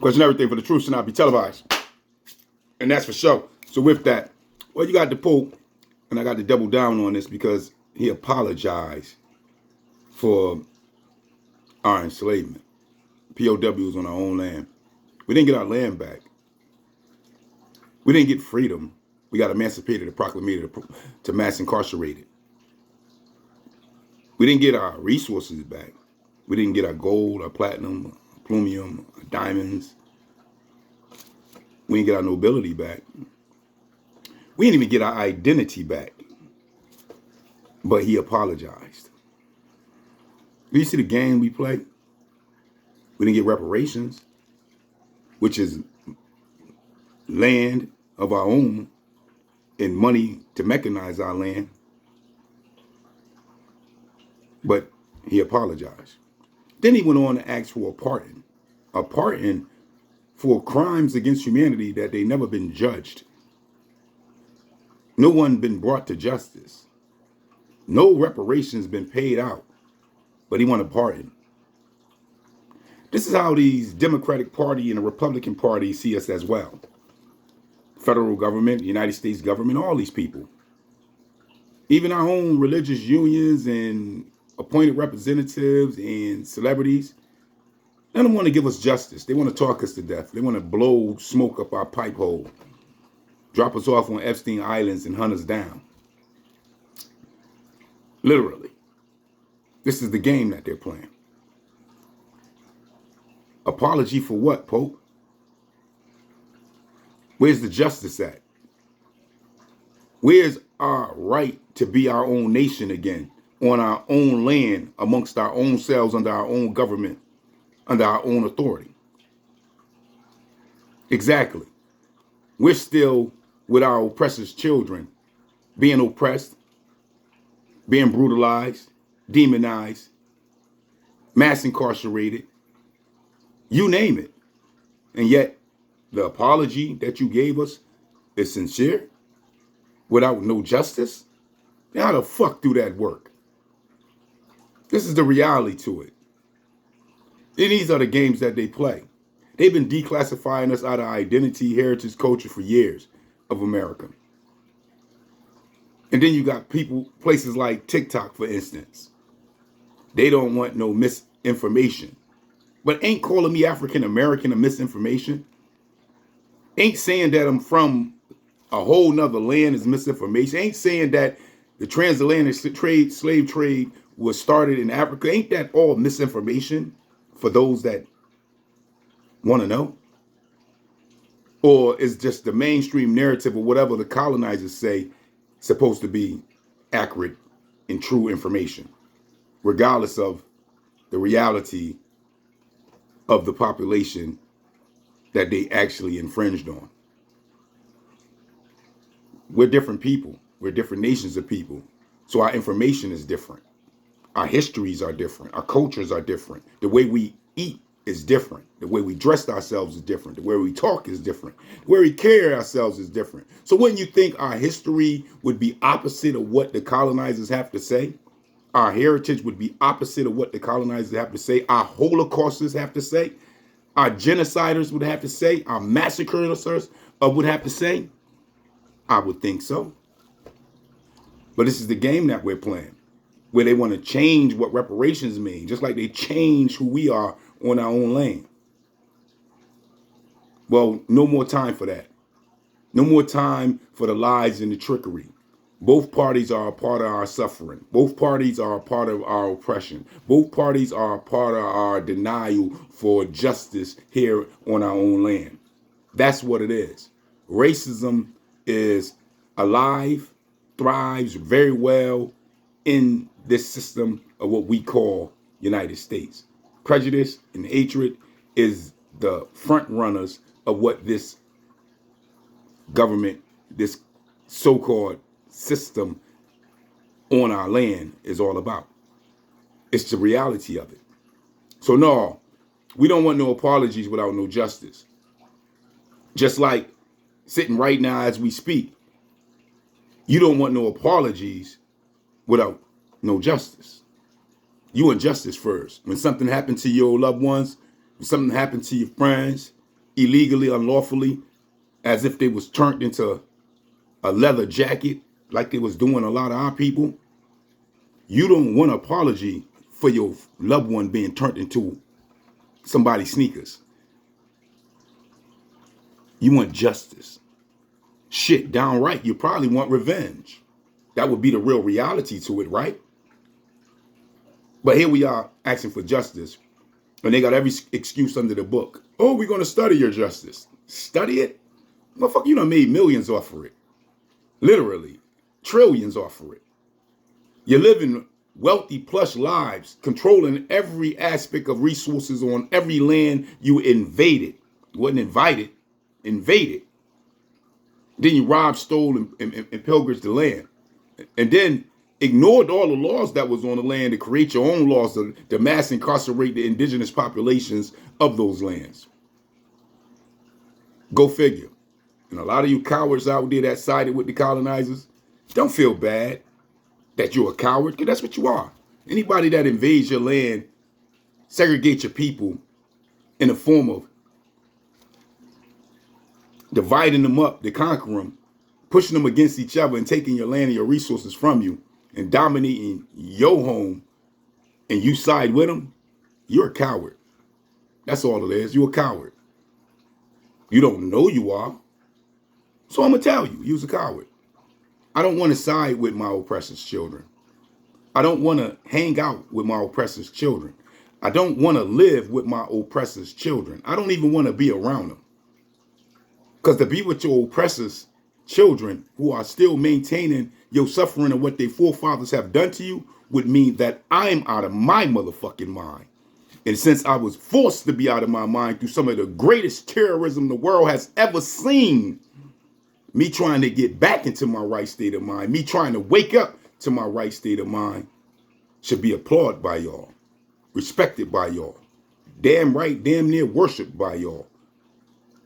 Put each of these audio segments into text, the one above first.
Question everything, for the truth should not be televised. And that's for sure. So with that, well, you got the Pope, and I got to double down on this because he apologized for our enslavement. POWs on our own land. We didn't get our land back. We didn't get freedom. We got emancipated and proclamated to mass incarcerated. We didn't get our resources back. We didn't get our gold, our platinum, our plumium, our diamonds. We didn't get our nobility back. We didn't even get our identity back. But he apologized. You see the game we play? We didn't get reparations, which is land of our own and money to mechanize our land. But he apologized. Then he went on to ask for a pardon for crimes against humanity that they never been judged. No one been brought to justice. No reparations been paid out, but he wanted a pardon. This is how these Democratic Party and the Republican Party see us as well. Federal government, United States government, all these people. Even our own religious unions and appointed representatives and celebrities, none of them want to give us justice. They want to talk us to death. They want to blow smoke up our pipe hole, drop us off on Epstein Islands and hunt us down. Literally. This is the game that they're playing. Apology for what, Pope? Where's the justice at? Where's our right to be our own nation again, on our own land, amongst our own selves, under our own government, under our own authority? Exactly. We're still with our oppressors' children, being oppressed, being brutalized, demonized, mass incarcerated, you name it. And yet, the apology that you gave us is sincere, without no justice? How the fuck do that work? This is the reality to it. And these are the games that they play. They've been declassifying us out of identity, heritage, culture for years of America. And then you got people, places like TikTok, for instance. They don't want no misinformation. But ain't calling me African American a misinformation. Ain't saying that I'm from a whole nother land is misinformation. Ain't saying that the transatlantic slave trade was started in Africa. Ain't that all misinformation for those that want to know? Or is just the mainstream narrative or whatever the colonizers say supposed to be accurate and true information, regardless of the reality of the population that they actually infringed on? We're different people. We're different nations of people. So our information is different. Our histories are different. Our cultures are different. The way we eat is different. The way we dress ourselves is different. The way we talk is different. The way we carry ourselves is different. So wouldn't you think our history would be opposite of what the colonizers have to say? Our heritage would be opposite of what the colonizers have to say. Our Holocaustists have to say. Our genociders would have to say. Our massacres would have to say. I would think so. But this is the game that we're playing, where they want to change what reparations mean, just like they change who we are on our own land. Well, no more time for that. No more time for the lies and the trickery. Both parties are a part of our suffering. Both parties are a part of our oppression. Both parties are a part of our denial for justice here on our own land. That's what it is. Racism is alive, thrives very well in this system of what we call United States. Prejudice and hatred is the front runners of what this government, this so-called system on our land is all about. It's the reality of it. So no, we don't want no apologies without no justice. Just like sitting right now as we speak, you don't want no apologies without no justice. You want justice first. When something happened to your loved ones, when something happened to your friends, illegally, unlawfully, as if they was turned into a leather jacket like they was doing a lot of our people. You don't want an apology for your loved one being turned into somebody's sneakers. You want justice. Shit, downright, you probably want revenge. That would be the real reality to it, right? But here we are asking for justice, and they got every excuse under the book. Oh, we're going to study your justice. Study it? Motherfucker, you done made millions off of it. Literally. Trillions off of it. You're living wealthy, plush lives, controlling every aspect of resources on every land you invaded. You wasn't invited, invaded. Then you robbed, stole, and pillaged the land. And then ignored all the laws that was on the land to create your own laws to mass incarcerate the indigenous populations of those lands. Go figure. And a lot of you cowards out there that sided with the colonizers, don't feel bad that you're a coward, because that's what you are. Anybody that invades your land, segregate your people in the form of dividing them up to conquer them, pushing them against each other and taking your land and your resources from you and dominating your home, and you side with them, you're a coward. That's all it is. You're a coward. You don't know you are. So I'm going to tell you, you're a coward. I don't want to side with my oppressor's children. I don't want to hang out with my oppressor's children. I don't want to live with my oppressor's children. I don't even want to be around them. Because to be with your oppressor's children who are still maintaining your suffering and what their forefathers have done to you would mean that I'm out of my motherfucking mind. And since I was forced to be out of my mind through some of the greatest terrorism the world has ever seen, me trying to get back into my right state of mind, me trying to wake up to my right state of mind should be applauded by y'all, respected by y'all, damn right, damn near worshiped by y'all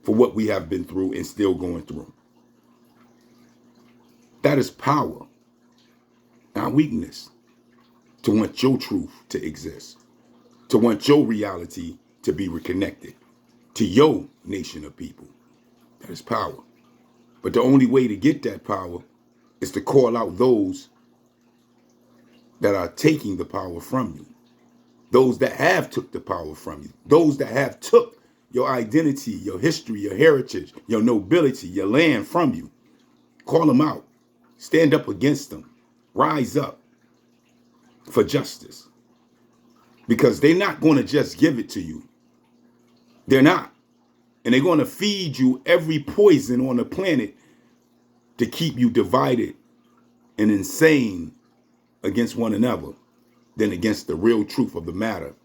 for what we have been through and still going through. That is power, not weakness, to want your truth to exist, to want your reality to be reconnected to your nation of people. That is power. But the only way to get that power is to call out those that are taking the power from you, those that have took the power from you, those that have took your identity, your history, your heritage, your nobility, your land from you. Call them out. Stand up against them. Rise up for justice. Because they're not going to just give it to you. They're not. And they're going to feed you every poison on the planet to keep you divided and insane against one another than against the real truth of the matter.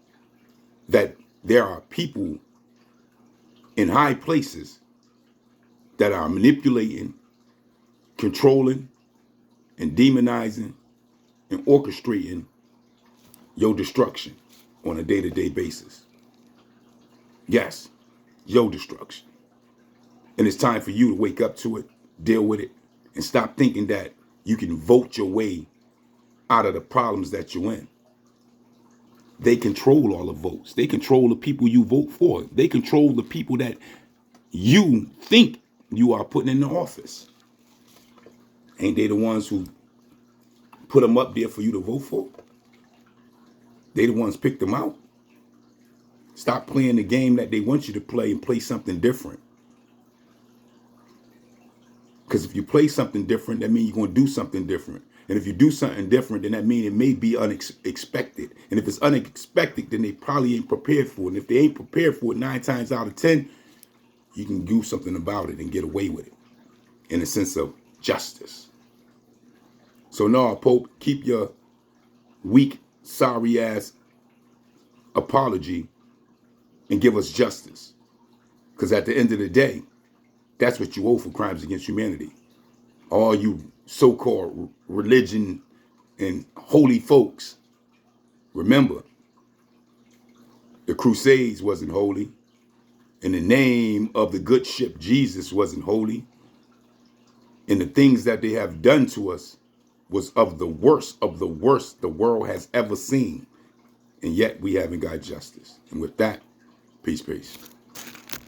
That there are people in high places that are manipulating, controlling, and demonizing and orchestrating your destruction on a day-to-day basis. Yes, your destruction. And it's time for you to wake up to it, deal with it, and stop thinking that you can vote your way out of the problems that you're in. They control all the votes. They control the people you vote for. They control the people that you think you are putting in the office. Ain't they the ones who put them up there for you to vote for? They the ones picked them out. Stop playing the game that they want you to play and play something different. Because if you play something different, that means you're going to do something different. And if you do something different, then that means it may be unexpected. And if it's unexpected, then they probably ain't prepared for it. And if they ain't prepared for it 9 times out of 10, you can do something about it and get away with it in a sense of justice. So no, Pope, keep your weak, sorry ass apology and give us justice. Because at the end of the day, that's what you owe for crimes against humanity. All you so-called religion and holy folks, remember, the Crusades wasn't holy. And the name of the good ship Jesus wasn't holy. And the things that they have done to us was of the worst the world has ever seen. And yet we haven't got justice. And with that, peace, peace.